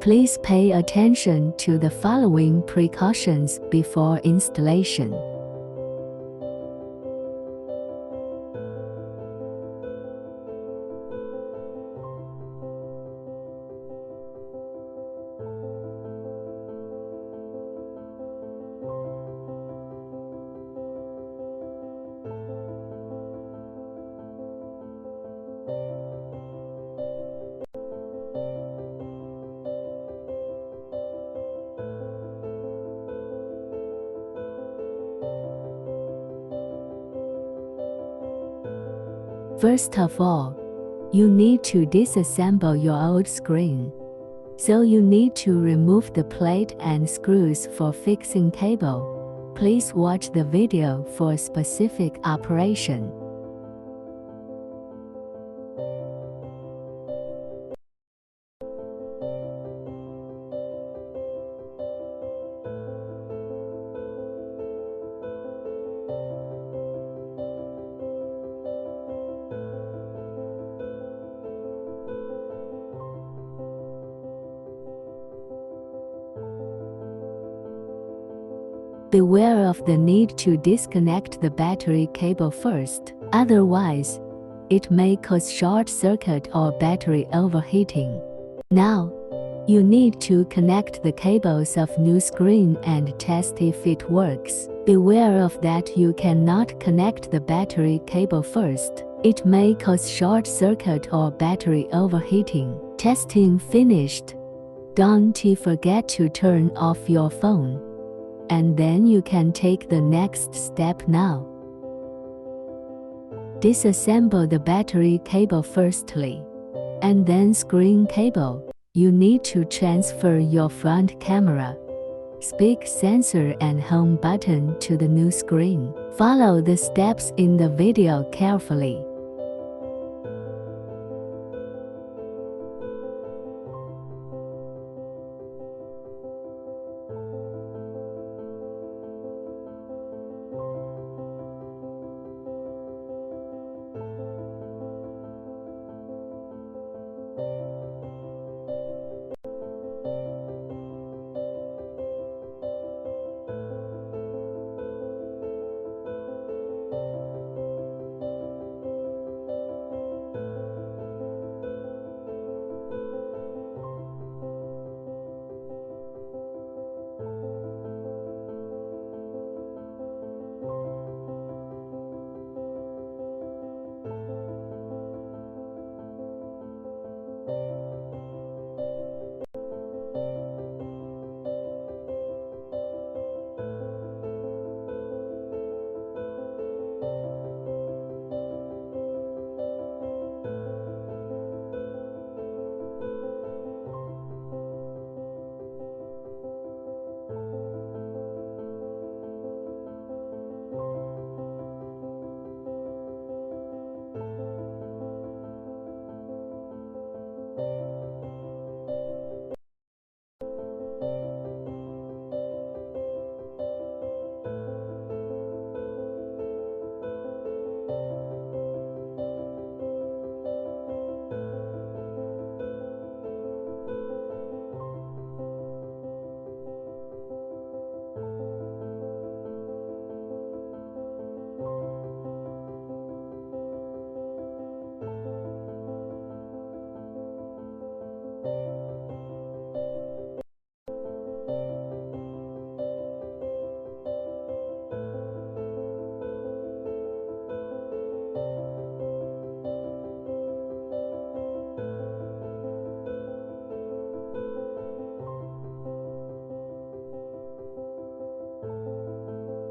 Please pay attention to the following precautions before installation. First of all, you need to disassemble your old screen. So you need to remove the plate and screws for fixing cable. Please watch the video for specific operation. Beware of the need to disconnect the battery cable first, otherwise, it may cause short circuit or battery overheating. Now, you need to connect the cables of new screen and test if it works. Beware of that you cannot connect the battery cable first. It may cause short circuit or battery overheating. Testing finished. Don't forget to turn off your phone. And then you can take the next step now. Disassemble the battery cable firstly, and then screen cable. You need to transfer your front camera, speak sensor and home button to the new screen. Follow the steps in the video carefully.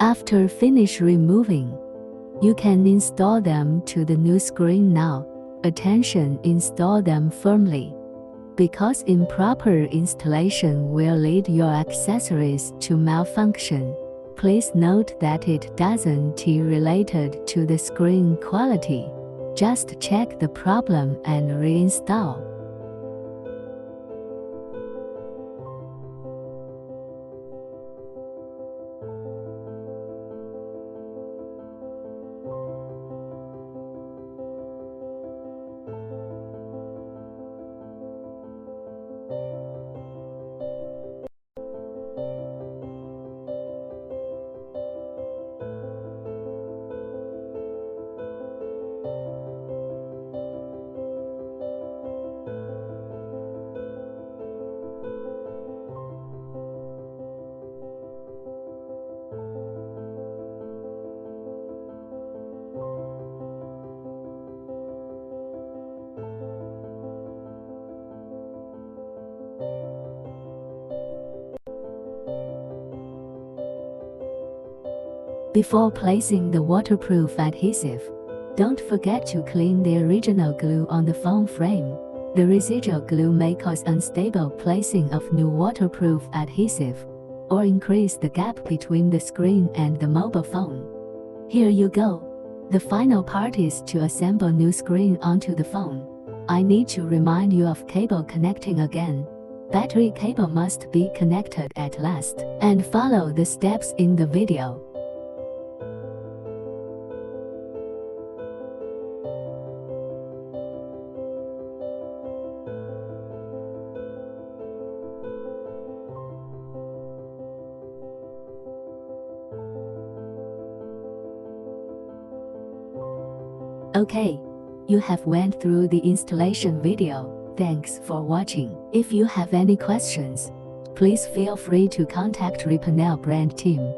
After finish removing, you can install them to the new screen now. Attention, install them firmly, because improper installation will lead your accessories to malfunction. Please note that it doesn't related to the screen quality. Just check the problem and reinstall. Before placing the waterproof adhesive, don't forget to clean the original glue on the phone frame. The residual glue may cause unstable placing of new waterproof adhesive, or increase the gap between the screen and the mobile phone. Here you go. The final part is to assemble new screen onto the phone. I need to remind you of cable connecting again. Battery cable must be connected at last, and follow the steps in the video. Okay, you have went through the installation video. Thanks for watching. If you have any questions, please feel free to contact Reepanel brand team.